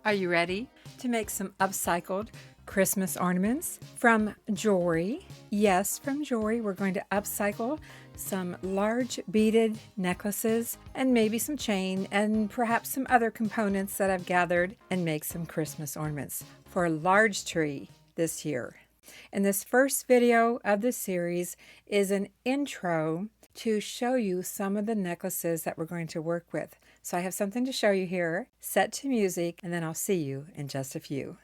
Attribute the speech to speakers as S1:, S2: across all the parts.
S1: Are you ready to make some upcycled Christmas ornaments from jewelry? Yes, from jewelry. We're going to upcycle some large beaded necklaces and maybe some chain and perhaps some other components that I've gathered and make some Christmas ornaments for a large tree this year. And this first video of the series is an intro to show you some of the necklaces that we're going to work with. So I have something to show you here, set to music, and then I'll see you in just a few.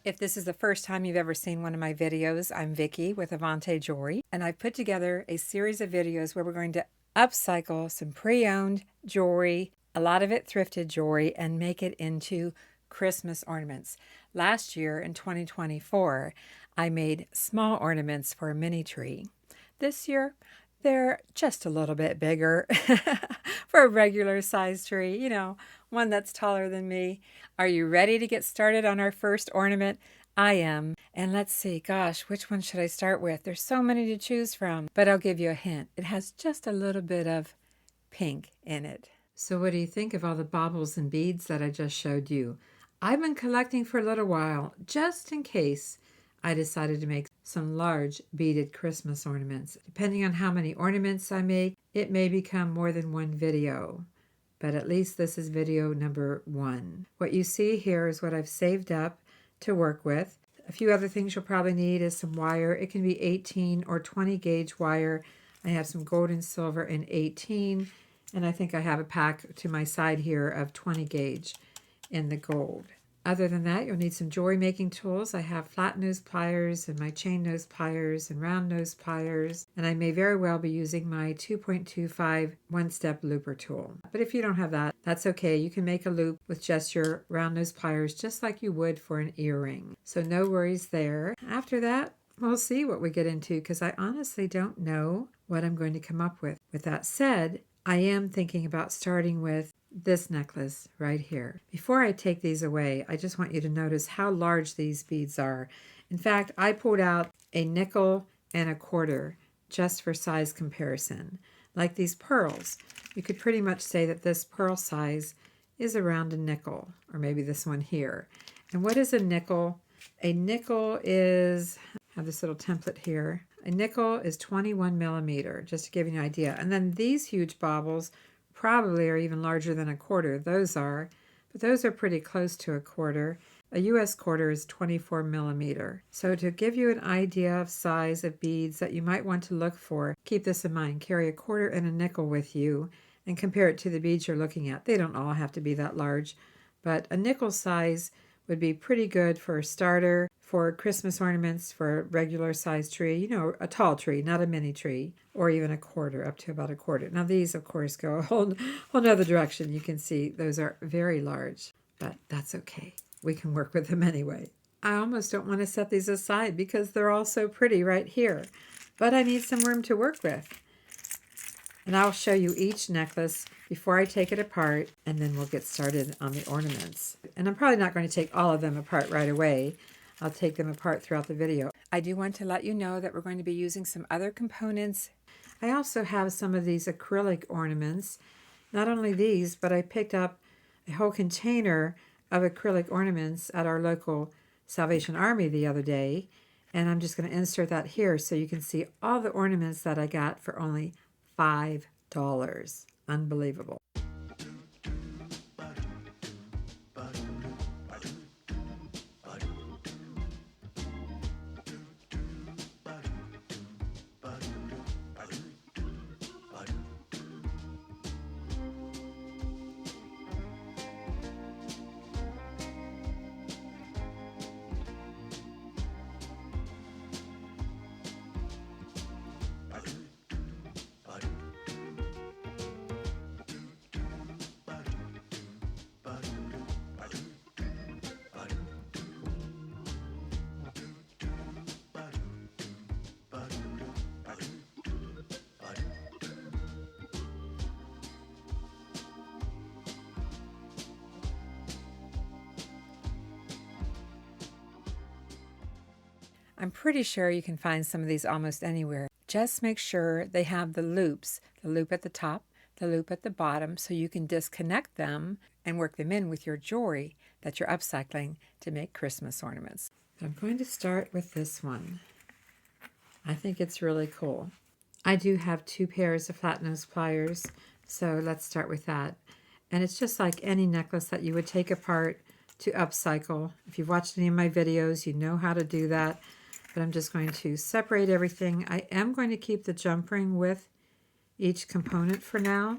S1: If this is the first time you've ever seen one of my videos, I'm Vicki with Avante Jewelry, and I've put together a series of videos where we're going to upcycle some pre-owned jewelry, a lot of it thrifted jewelry, and make it into Christmas ornaments. Last year in 2024, I made small ornaments for a mini tree. This year, they're just a little bit bigger for a regular size tree, one that's taller than me. Are you ready to get started on our first ornament? I am. And let's see, gosh, which one should I start with? There's so many to choose from, but I'll give you a hint. It has just a little bit of pink in it. So what do you think of all the baubles and beads that I just showed you? I've been collecting for a little while, just in case I decided to make some large beaded Christmas ornaments. Depending on how many ornaments I make, it may become more than one video. But at least this is video number 1. What you see here is what I've saved up to work with. A few other things you'll probably need is some wire. It can be 18 or 20 gauge wire. I have some gold and silver in 18, and I think I have a pack to my side here of 20 gauge in the gold. Other than that, you'll need some jewelry making tools. I have flat nose pliers and my chain nose pliers and round nose pliers, and I may very well be using my 2.25 one-step looper tool. But if you don't have that, that's okay. You can make a loop with just your round nose pliers just like you would for an earring. So no worries there. After that, we'll see what we get into because I honestly don't know what I'm going to come up with. With that said, I am thinking about starting with this necklace right here. Before I take these away, I just want you to notice how large these beads are. In fact, I pulled out a nickel and a quarter just for size comparison. Like these pearls. You could pretty much say that this pearl size is around a nickel, or maybe this one here. And what is a nickel? A nickel is, I have this little template here. A nickel is 21 millimeter, just to give you an idea. And then these huge baubles probably are even larger than a quarter. Those are, but those are pretty close to a quarter. A US quarter is 24 millimeter. So to give you an idea of size of beads that you might want to look for, keep this in mind. Carry a quarter and a nickel with you and compare it to the beads you're looking at. They don't all have to be that large, but a nickel size would be pretty good for a starter, for Christmas ornaments, for a regular size tree, you know, a tall tree, not a mini tree, or even a quarter, up to about a quarter. Now these, of course, go a whole other direction. You can see those are very large, but that's okay. We can work with them anyway. I almost don't want to set these aside because they're all so pretty right here, but I need some room to work with. And I'll show you each necklace before I take it apart, and then we'll get started on the ornaments. And I'm probably not going to take all of them apart right away. I'll take them apart throughout the video. I do want to let you know that we're going to be using some other components. I also have some of these acrylic ornaments. Not only these, but I picked up a whole container of acrylic ornaments at our local Salvation Army the other day. And I'm just going to insert that here so you can see all the ornaments that I got for only $5. Unbelievable. I'm pretty sure you can find some of these almost anywhere. Just make sure they have the loops, the loop at the top, the loop at the bottom, so you can disconnect them and work them in with your jewelry that you're upcycling to make Christmas ornaments. I'm going to start with this one. I think it's really cool. I do have 2 pairs of flat nose pliers, so let's start with that. And it's just like any necklace that you would take apart to upcycle. If you've watched any of my videos, you know how to do that. But I'm just going to separate everything. I am going to keep the jump ring with each component for now,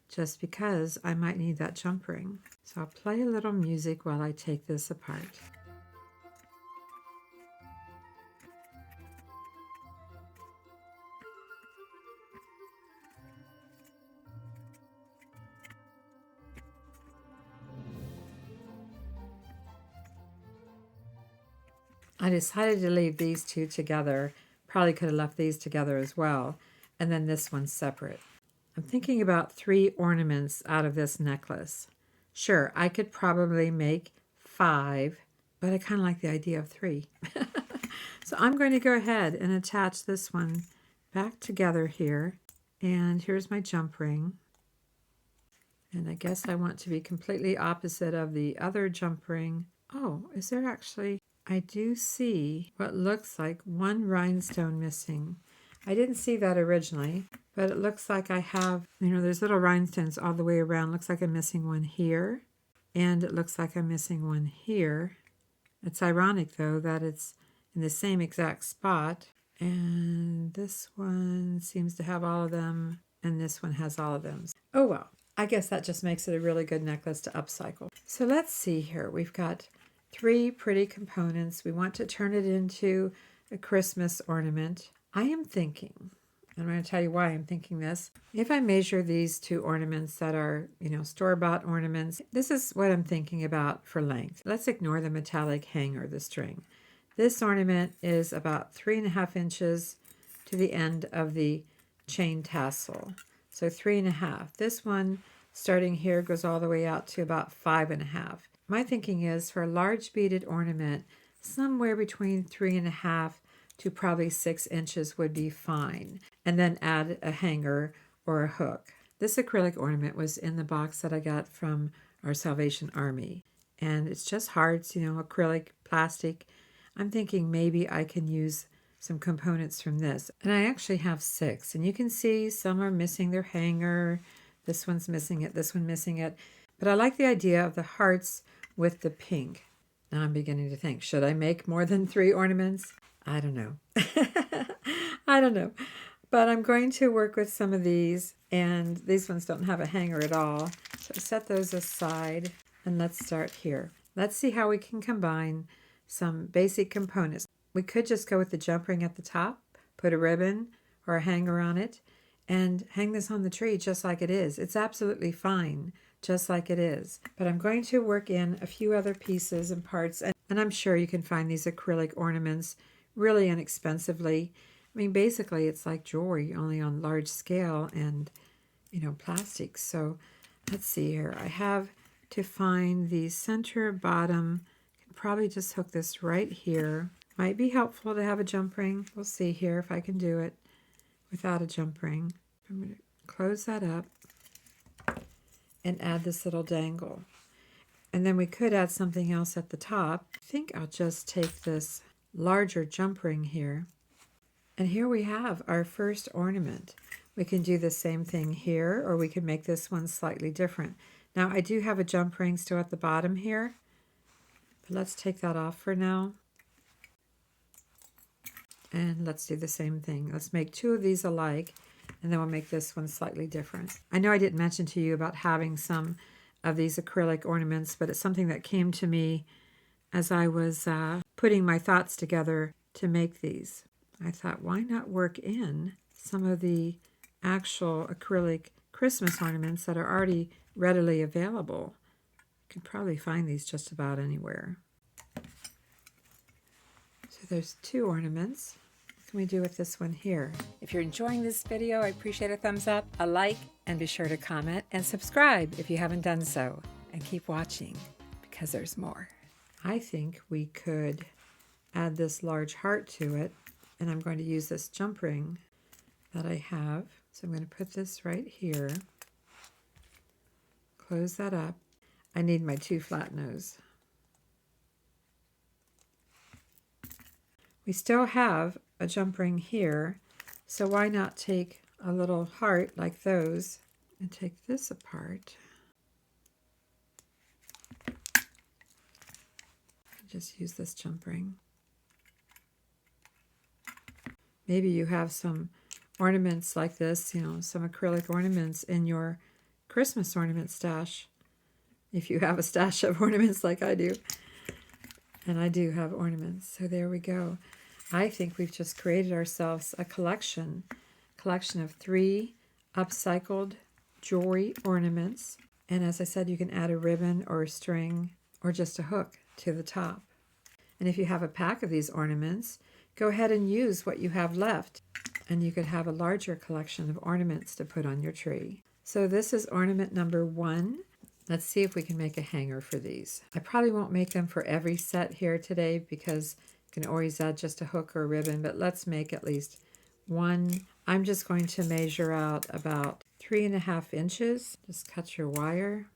S1: just because I might need that jump ring. So I'll play a little music while I take this apart. I decided to leave these 2 together. Probably could have left these together as well. And then this one separate. I'm thinking about 3 ornaments out of this necklace. Sure, I could probably make 5, but I kind of like the idea of 3. So I'm going to go ahead and attach this one back together here. And here's my jump ring. And I guess I want to be completely opposite of the other jump ring. Oh, is there actually... I do see what looks like 1 rhinestone missing. I didn't see that originally, but it looks like I have, there's little rhinestones all the way around. Looks like I'm missing 1 here, and it looks like I'm missing 1 here. It's ironic, though, that it's in the same exact spot, and this one seems to have all of them, and this one has all of them. Oh, well, I guess that just makes it a really good necklace to upcycle. So let's see here. We've got 3 pretty components. We want to turn it into a Christmas ornament. I am thinking, and I'm going to tell you why I'm thinking this. If I measure these 2 ornaments that are, store-bought ornaments, this is what I'm thinking about for length. Let's ignore the metallic hanger, the string. This ornament is about 3.5 inches to the end of the chain tassel. So 3.5. This one, starting here, goes all the way out to about 5.5. My thinking is for a large beaded ornament, somewhere between 3.5 to probably 6 inches would be fine. And then add a hanger or a hook. This acrylic ornament was in the box that I got from our Salvation Army. And it's just hearts, acrylic, plastic. I'm thinking maybe I can use some components from this. And I actually have 6. And you can see some are missing their hanger. This one's missing it. This one missing it. But I like the idea of the hearts with the pink. Now I'm beginning to think, should I make more than 3 ornaments? I don't know. I don't know. But I'm going to work with some of these. And these ones don't have a hanger at all. So set those aside. And let's start here. Let's see how we can combine some basic components. We could just go with the jump ring at the top, put a ribbon or a hanger on it, and hang this on the tree just like it is. It's absolutely fine, just like it is. But I'm going to work in a few other pieces and parts, and I'm sure you can find these acrylic ornaments really inexpensively. I mean, basically, it's like jewelry, only on large scale and, plastic. So let's see here. I have to find the center bottom. I can probably just hook this right here. Might be helpful to have a jump ring. We'll see here if I can do it without a jump ring. I'm going to close that up and add this little dangle. And then we could add something else at the top. I think I'll just take this larger jump ring here. And here we have our first ornament. We can do the same thing here, or we can make this one slightly different. Now I do have a jump ring still at the bottom here, but let's take that off for now. And let's do the same thing. Let's make 2 of these alike, and then we'll make this one slightly different. I know I didn't mention to you about having some of these acrylic ornaments, but it's something that came to me as I was putting my thoughts together to make these. I thought, why not work in some of the actual acrylic Christmas ornaments that are already readily available? You can probably find these just about anywhere. So there's 2 ornaments. What can we do with this one here? If you're enjoying this video, I appreciate a thumbs up, a like, and be sure to comment and subscribe if you haven't done so. And keep watching because there's more. I think we could add this large heart to it, and I'm going to use this jump ring that I have. So I'm going to put this right here. Close that up. I need my 2 flat nose. We still have a jump ring here, so why not take a little heart like those and take this apart. Just use this jump ring. Maybe you have some ornaments like this, some acrylic ornaments in your Christmas ornament stash. If you have a stash of ornaments like I do. And I do have ornaments. So there we go. I think we've just created ourselves a collection of 3 upcycled jewelry ornaments. And as I said, you can add a ribbon or a string or just a hook to the top. And if you have a pack of these ornaments, go ahead and use what you have left. And you could have a larger collection of ornaments to put on your tree. So this is ornament number 1. Let's see if we can make a hanger for these. I probably won't make them for every set here today because you can always add just a hook or a ribbon, but let's make at least 1. I'm just going to measure out about 3.5 inches. Just cut your wire.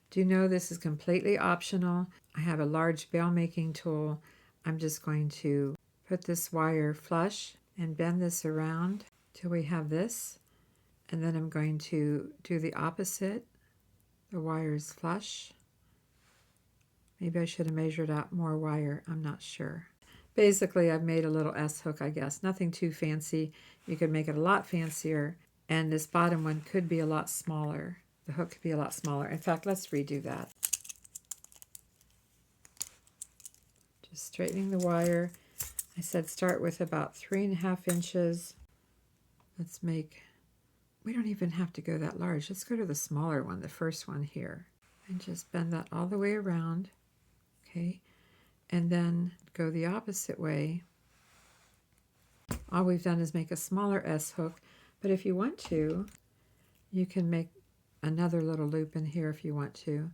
S1: Do know this is completely optional. I have a large bail making tool. I'm just going to put this wire flush and bend this around till we have this. And then I'm going to do the opposite. The wire is flush. Maybe I should have measured out more wire. I'm not sure. Basically, I've made a little S hook, I guess. Nothing too fancy. You could make it a lot fancier. And this bottom one could be a lot smaller. The hook could be a lot smaller. In fact, let's redo that. Just straightening the wire. I said start with about 3.5 inches. Let's make... We don't even have to go that large. Let's go to the smaller one, the first one here. And just bend that all the way around. Okay. And then go the opposite way. All we've done is make a smaller S hook. But if you want to, you can make another little loop in here if you want to.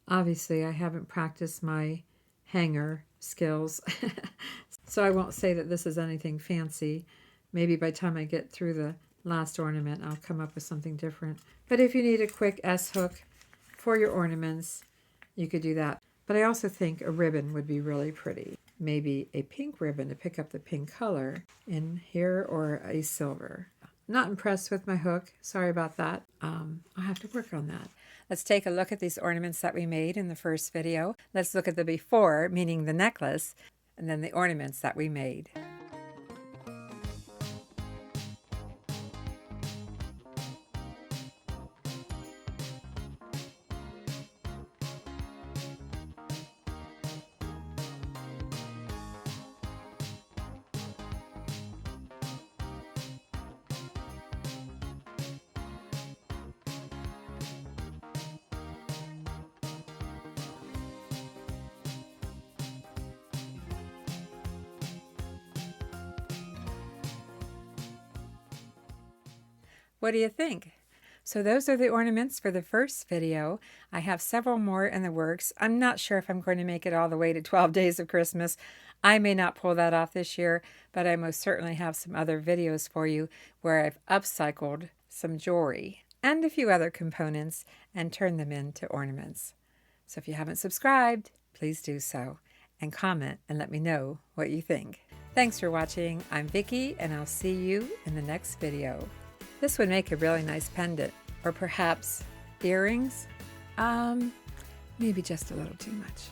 S1: Obviously, I haven't practiced my hanger skills. So I won't say that this is anything fancy. Maybe by the time I get through the last ornament, I'll come up with something different. But if you need a quick S-hook for your ornaments, you could do that. But I also think a ribbon would be really pretty. Maybe a pink ribbon to pick up the pink color in here, or a silver. Not impressed with my hook. Sorry about that. I'll have to work on that. Let's take a look at these ornaments that we made in the first video. Let's look at the before, meaning the necklace, and then the ornaments that we made. What do you think? So those are the ornaments for the first video. I have several more in the works. I'm not sure if I'm going to make it all the way to 12 days of Christmas. I may not pull that off this year, but I most certainly have some other videos for you where I've upcycled some jewelry and a few other components and turned them into ornaments. So if you haven't subscribed, please do so, and comment and let me know what you think. Thanks for watching. I'm Vicki, and I'll see you in the next video. This would make a really nice pendant, or perhaps earrings. Maybe just a little too much.